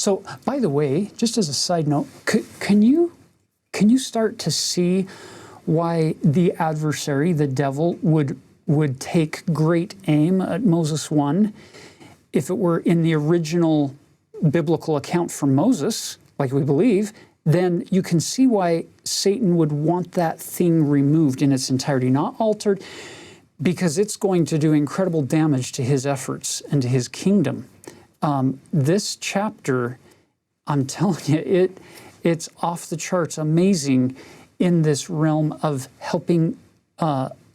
So, by the way, just as a side note, can you start to see why the adversary, the devil, would take great aim at Moses 1 if it were in the original biblical account for Moses, like we believe? Then you can see why Satan would want that thing removed in its entirety, not altered, because it's going to do incredible damage to his efforts and to his kingdom. This chapter, I'm telling you, it's off the charts amazing in this realm of helping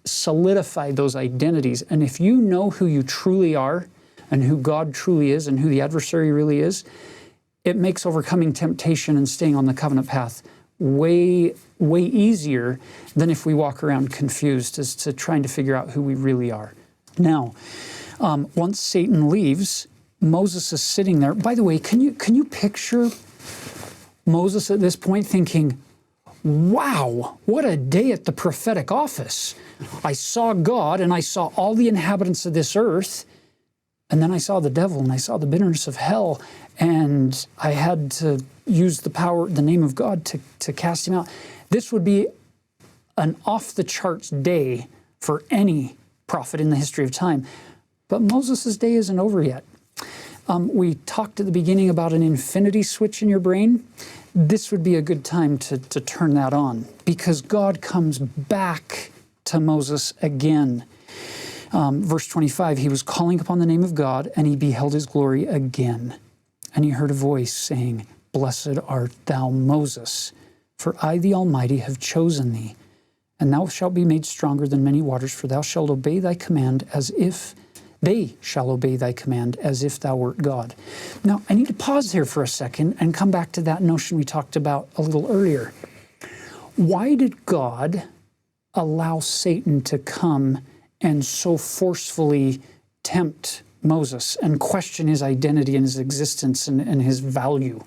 solidify those identities. And if you know who you truly are and who God truly is and who the adversary really is, it makes overcoming temptation and staying on the covenant path way easier than if we walk around confused as to trying to figure out who we really are. Now, once Satan leaves, Moses is sitting there. By the way, can you picture Moses at this point thinking, wow, what a day at the prophetic office. I saw God and I saw all the inhabitants of this earth, and then I saw the devil and I saw the bitterness of hell, and I had to use the power, the name of God to cast him out. This would be an off-the-charts day for any prophet in the history of time. But Moses' day isn't over yet. We talked at the beginning about an infinity switch in your brain. This would be a good time to turn that on, because God comes back to Moses again. Verse 25, he was calling upon the name of God, and he beheld his glory again. And he heard a voice saying, Blessed art thou, Moses, for I, the Almighty, have chosen thee. And thou shalt be made stronger than many waters, for thou shalt obey thy command as if they shall obey thy command as if thou wert God. Now, I need to pause here for a second and come back to that notion we talked about a little earlier. Why did God allow Satan to come and so forcefully tempt Moses and question his identity and his existence and his value?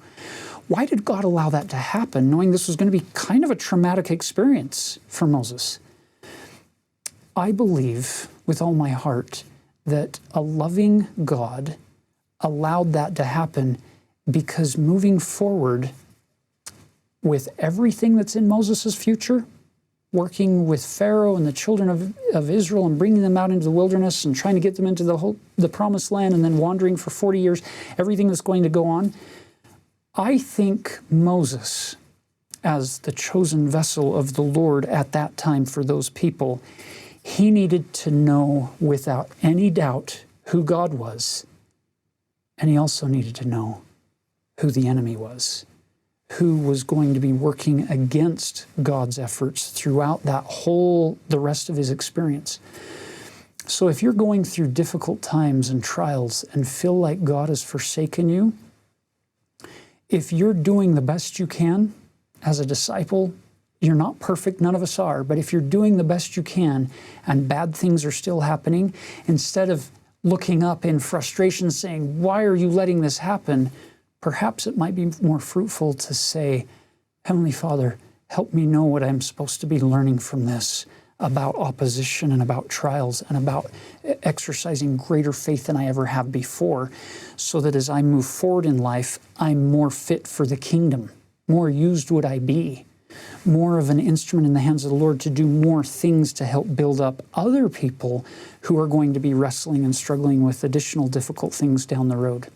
Why did God allow that to happen, knowing this was going to be kind of a traumatic experience for Moses? I believe with all my heart that a loving God allowed that to happen because moving forward with everything that's in Moses' future, working with Pharaoh and the children of Israel and bringing them out into the wilderness and trying to get them into the promised land and then wandering for 40 years, everything that's going to go on, I think Moses, as the chosen vessel of the Lord at that time for those people, he needed to know without any doubt who God was. And he also needed to know who the enemy was, who was going to be working against God's efforts throughout the rest of his experience. So if you're going through difficult times and trials and feel like God has forsaken you, if you're doing the best you can as a disciple, you're not perfect, none of us are, but if you're doing the best you can and bad things are still happening, instead of looking up in frustration saying, why are you letting this happen? Perhaps it might be more fruitful to say, Heavenly Father, help me know what I'm supposed to be learning from this about opposition and about trials and about exercising greater faith than I ever have before, so that as I move forward in life, I'm more fit for the kingdom. More used would I be. More of an instrument in the hands of the Lord to do more things to help build up other people who are going to be wrestling and struggling with additional difficult things down the road.